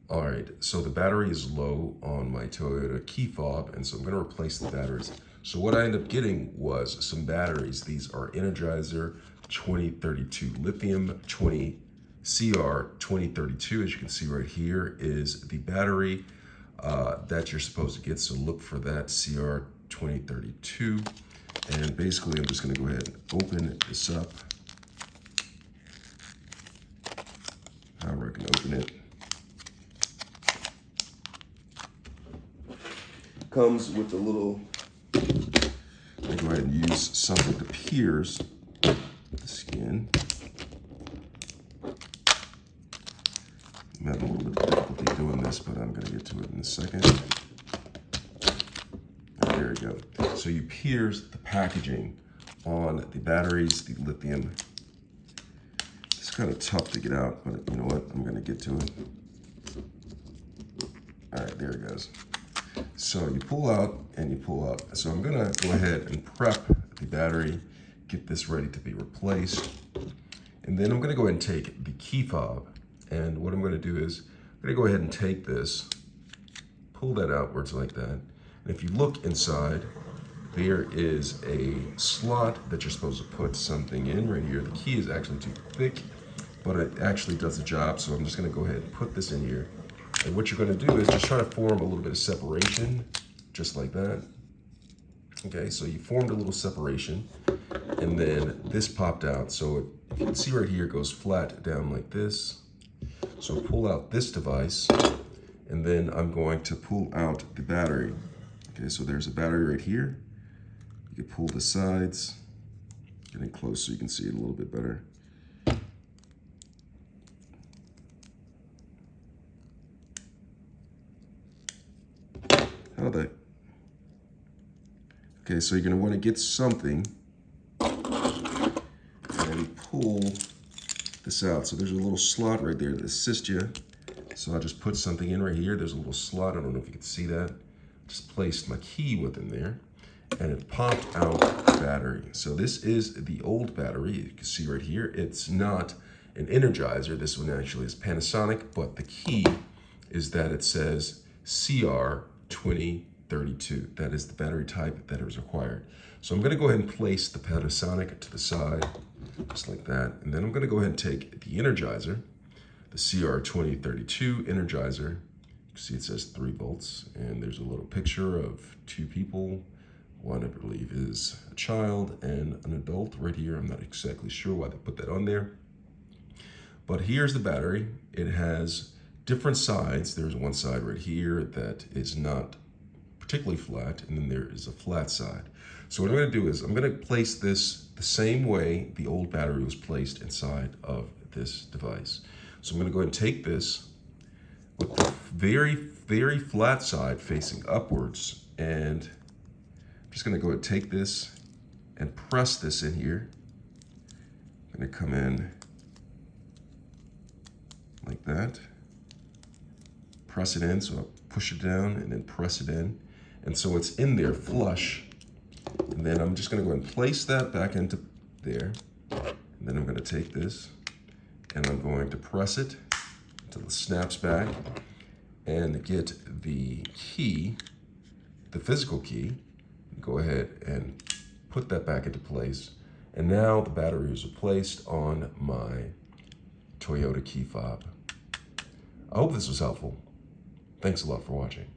All right, so the battery is low on my Toyota key fob, and so I'm gonna replace the batteries. So what I ended up getting was some batteries. These are Energizer 2032 lithium 20 CR 2032. As you can see right here is the battery that you're supposed to get. So look for that CR 2032. And basically I'm just gonna go ahead and open this up. However I can open it. Comes with a little, let me go ahead and use something to pierce the skin. I'm having a little bit of difficulty doing this, but I'm gonna get to it in a second. There we go. So you pierce the packaging on the batteries, the lithium. It's kind of tough to get out, but you know what? I'm gonna get to it. All right, there it goes. So you pull out and you pull out. So I'm gonna go ahead and prep the battery, get this ready to be replaced. And then I'm gonna go ahead and take the key fob. And what I'm gonna do is, I'm gonna go ahead and take this, pull that outwards like that. And if you look inside, there is a slot that you're supposed to put something in right here. The key is actually too thick, but it actually does the job. So I'm just gonna go ahead and put this in here. And what you're gonna do is just try to form a little bit of separation, just like that. Okay, so you formed a little separation, and then this popped out. So if you can see right here, it goes flat down like this. So pull out this device, and then I'm going to pull out the battery. Okay, so there's a battery right here. You can pull the sides, getting close so you can see it a little bit better. How that? Okay, so you're gonna want to get something and pull this out. So there's a little slot right there that assists you. So I'll just put something in right here. There's a little slot. I don't know if you can see that. Just placed my key within there, and it popped out the battery. So this is the old battery. You can see right here, it's not an Energizer. This one actually is Panasonic, but the key is that it says CR 2032. That is the battery type that is required. So I'm gonna go ahead and place the Panasonic to the side, just like that. And then I'm gonna go ahead and take the Energizer, the CR 2032 Energizer. You can see it says 3 volts, and there's a little picture of 2 people. One, I believe, is a child and an adult right here. I'm not exactly sure why they put that on there. But here's the battery. It has different sides. There's one side right here that is not particularly flat, and then there is a flat side. So what I'm gonna do is I'm gonna place this the same way the old battery was placed inside of this device. So I'm gonna go ahead and take this with the very, very flat side facing upwards, and I'm just gonna go ahead and take this and press this in here. I'm gonna come in like that. Press it in, so I'll push it down and then press it in. And so it's in there flush. And then I'm just gonna go ahead and place that back into there. And then I'm gonna take this and I'm going to press it until it snaps back and get the key, the physical key, go ahead and put that back into place. And now the battery is replaced on my Toyota key fob. I hope this was helpful. Thanks a lot for watching.